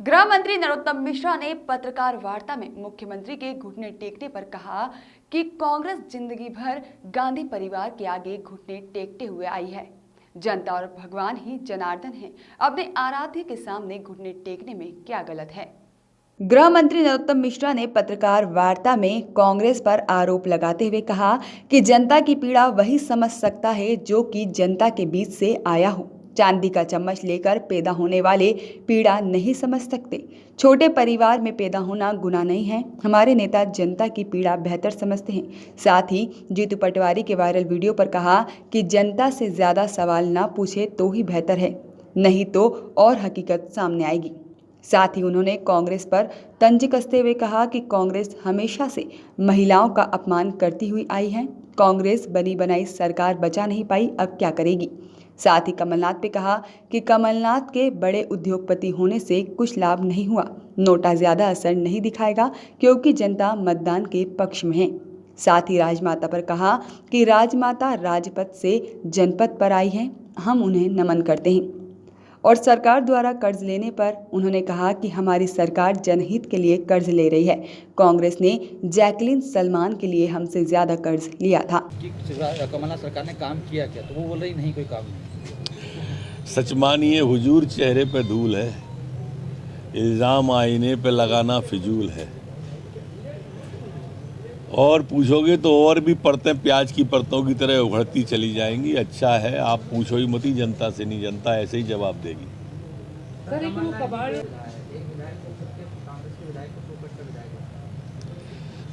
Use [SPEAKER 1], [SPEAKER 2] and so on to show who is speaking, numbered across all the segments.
[SPEAKER 1] गृह मंत्री नरोत्तम मिश्रा ने पत्रकार वार्ता में मुख्यमंत्री के घुटने टेकने पर कहा कि कांग्रेस जिंदगी भर गांधी परिवार के आगे घुटने टेकते हुए आई है। जनता और भगवान ही जनार्दन है, अपने आराध्य के सामने घुटने टेकने में क्या गलत है। गृह मंत्री नरोत्तम मिश्रा ने पत्रकार वार्ता में कांग्रेस पर आरोप लगाते हुए कहा कि जनता की पीड़ा वही समझ सकता है जो कि जनता के बीच से आया हो। चांदी का चम्मच लेकर पैदा होने वाले पीड़ा नहीं समझ सकते। छोटे परिवार में पैदा होना गुनाह नहीं है। हमारे नेता जनता की पीड़ा बेहतर समझते हैं। साथ ही जीतू पटवारी के वायरल वीडियो पर कहा कि जनता से ज्यादा सवाल ना पूछे तो ही बेहतर है, नहीं तो और हकीकत सामने आएगी। साथ ही उन्होंने कांग्रेस पर तंज कसते हुए कहा कि कांग्रेस हमेशा से महिलाओं का अपमान करती हुई आई है। कांग्रेस बनी बनाई सरकार बचा नहीं पाई, अब क्या करेगी। साथ ही कमलनाथ पे कहा कि कमलनाथ के बड़े उद्योगपति होने से कुछ लाभ नहीं हुआ। नोटा ज्यादा असर नहीं दिखाएगा क्योंकि जनता मतदान के पक्ष में है। साथ ही राजमाता पर कहा कि राजमाता राजपथ से जनपद पर आई हैं, हम उन्हें नमन करते हैं। और सरकार द्वारा कर्ज लेने पर उन्होंने कहा कि हमारी सरकार जनहित के लिए कर्ज ले रही है। कांग्रेस ने जैकलीन सलमान के लिए हमसे ज्यादा कर्ज लिया था।
[SPEAKER 2] कमलनाथ सरकार ने काम किया क्या, तो वो बोल रही नहीं कोई काम नहीं।
[SPEAKER 3] सच मानिए हुजूर चेहरे पे धूल है, इल्जाम आईने पे लगाना फिजूल है। और पूछोगे तो और भी परतें प्याज की परतों की तरह उभरती चली जाएंगी। अच्छा है, आप पूछो ही मत, जनता से नहीं, जनता ऐसे ही जवाब देगी।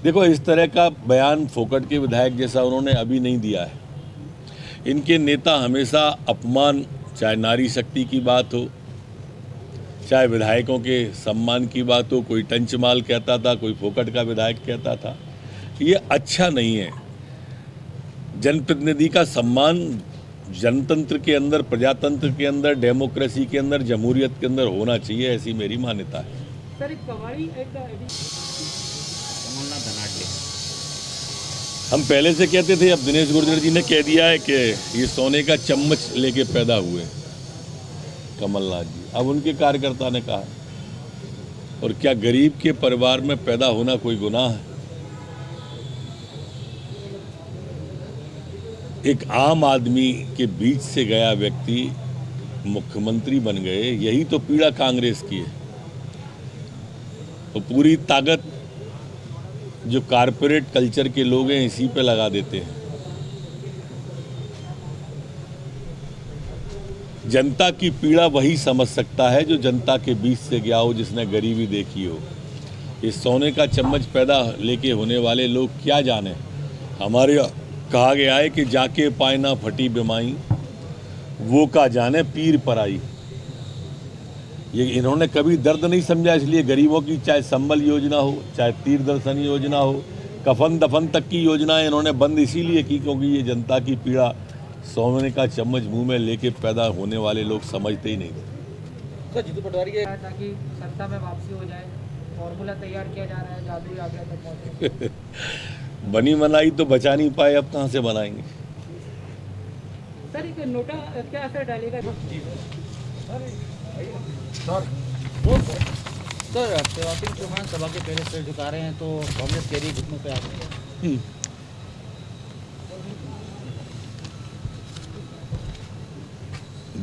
[SPEAKER 3] देखो, इस तरह का बयान फोकट के विधायक जैसा उन्होंने अभी नहीं दिया है। इनके नेता हमेशा अपमान, चाहे नारी शक्ति की बात हो, चाहे विधायकों के सम्मान की बात हो, कोई टंचमाल कहता था, कोई फोकट का विधायक कहता था। ये अच्छा नहीं है। जनप्रतिनिधि का सम्मान जनतंत्र के अंदर, प्रजातंत्र के अंदर, डेमोक्रेसी के अंदर, जमहूरियत के अंदर होना चाहिए, ऐसी मेरी मान्यता है। हम पहले से कहते थे, अब दिनेश गुर्जर जी ने कह दिया है कि ये सोने का चम्मच लेके पैदा हुए कमलनाथ जी। अब उनके कार्यकर्ता ने कहा, और क्या गरीब के परिवार में पैदा होना कोई गुनाह है? एक आम आदमी के बीच से गया व्यक्ति मुख्यमंत्री बन गए, यही तो पीड़ा कांग्रेस की है। तो पूरी ताकत जो कारपोरेट कल्चर के लोग हैं इसी पे लगा देते हैं। जनता की पीड़ा वही समझ सकता है जो जनता के बीच से गया हो, जिसने गरीबी देखी हो। इस सोने का चम्मच पैदा लेके होने वाले लोग क्या जाने। हमारे कहा गया है कि जाके पाए ना फटी बिमाई, वो का जाने पीर पराई। ये इन्होंने कभी दर्द नहीं समझा, इसलिए गरीबों की चाहे संबल योजना हो, चाहे तीर दर्शन योजना हो, कफन दफन तक की योजनाएं इन्होंने बंद इसीलिए की क्योंकि ये जनता की पीड़ा सोने का चम्मच मुंह में लेके पैदा होने वाले लोग समझते ही नहीं थे।
[SPEAKER 2] तो जीतू पटवारी के ताकि सत्ता में वापसी हो जाए, फॉर्मूला तैयार किया जा रहा है, जादुई आंकड़ा तक पहुंचे।
[SPEAKER 3] बनी बनाई तो बचा नहीं पाए, अब कहाँ से बनाएंगे।
[SPEAKER 2] सर, एक नोटा क्या असर डालेगा? सर, शिवराज सिंह चौहान सभा के पहले सिर झुका रहे हैं, तो कांग्रेस कह रही है घुटनों पे आ गई है।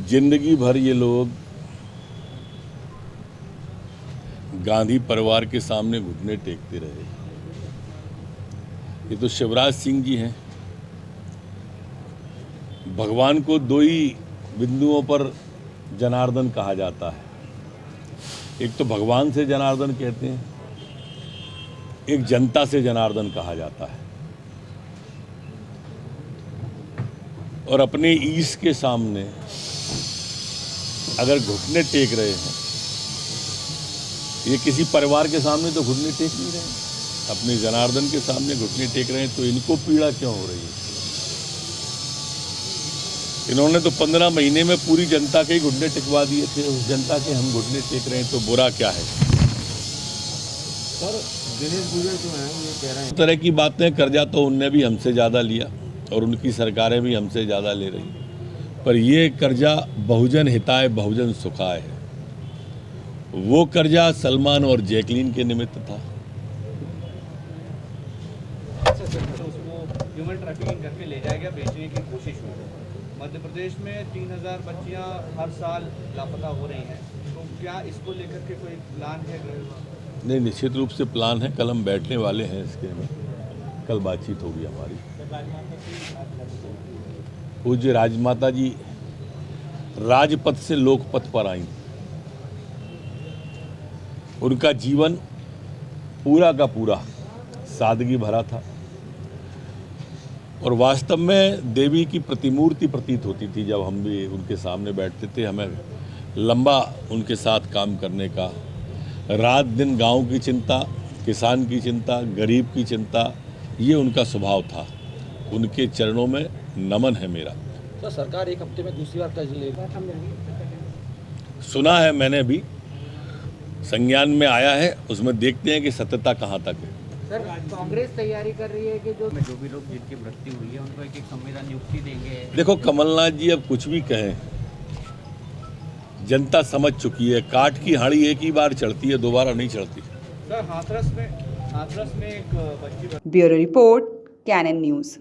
[SPEAKER 3] जिंदगी भर ये लोग गांधी परिवार के सामने घुटने टेकते रहे। ये तो शिवराज सिंह जी हैं। भगवान को दो ही बिंदुओं पर जनार्दन कहा जाता है। एक तो भगवान से जनार्दन कहते हैं, एक जनता से जनार्दन कहा जाता है। और अपने ईश के सामने अगर घुटने टेक रहे हैं, ये किसी परिवार के सामने तो घुटने टेक नहीं रहे हैं, अपने जनार्दन के सामने घुटने टेक रहे हैं, तो इनको पीड़ा क्यों हो रही है? इन्होंने तो 15 महीने में पूरी जनता के ही घुटने टिकवा दिए थे। उस जनता के हम घुटने टेक रहे हैं तो बुरा क्या है?
[SPEAKER 2] सर, दिनेश गुर्जर जो है वो ये कह रहे हैं,
[SPEAKER 3] इस तरह की बातें, कर्जा तो उनने भी हमसे ज़्यादा लिया और उनकी सरकारें भी हमसे ज़्यादा ले रही, पर ये कर्जा बहुजन हिताय बहुजन सुखाय है। वो कर्जा सलमान और जैकलीन के निमित्त था।
[SPEAKER 4] तो उसको ह्यूमन ट्रैफिकिंग करके ले जाया गया, बेचने की कोशिश हुई। मध्य प्रदेश में 3000 बच्चियां हर साल लापता हो रही हैं, तो क्या इसको लेकर के कोई प्लान है गृह विभाग?
[SPEAKER 3] नहीं, निश्चित रूप से प्लान है। कल हम बैठने वाले हैं इसके में, कल बातचीत होगी हमारी। पूज्य राजमाता जी राजपथ से लोकपथ पर आई। उनका जीवन पूरा का पूरा सादगी भरा था और वास्तव में देवी की प्रतिमूर्ति प्रतीत होती थी। जब हम भी उनके सामने बैठते थे, हमें लंबा उनके साथ काम करने का, रात दिन गांव की चिंता, किसान की चिंता, गरीब की चिंता, ये उनका स्वभाव था। उनके चरणों में नमन है मेरा।
[SPEAKER 5] तो सरकार एक हफ्ते में दूसरी बार कर्ज लेगा।
[SPEAKER 3] सुना है मैंने भी, संज्ञान में आया है, उसमें देखते हैं कि सत्यता कहाँ तक है।
[SPEAKER 2] सर, कांग्रेस तैयारी कर रही है कि जो
[SPEAKER 6] भी लोग जिनकी मृत्यु हुई है उनको एक संविधान नियुक्ति देंगे।
[SPEAKER 3] देखो कमलनाथ जी अब कुछ भी कहें, जनता समझ चुकी है। काठ की हाड़ी एक ही बार चढ़ती है, दोबारा नहीं चढ़ती।
[SPEAKER 4] सर, हाथरस में एक बच्ची
[SPEAKER 1] ब्यूरो रिपोर्ट, कैनन न्यूज़।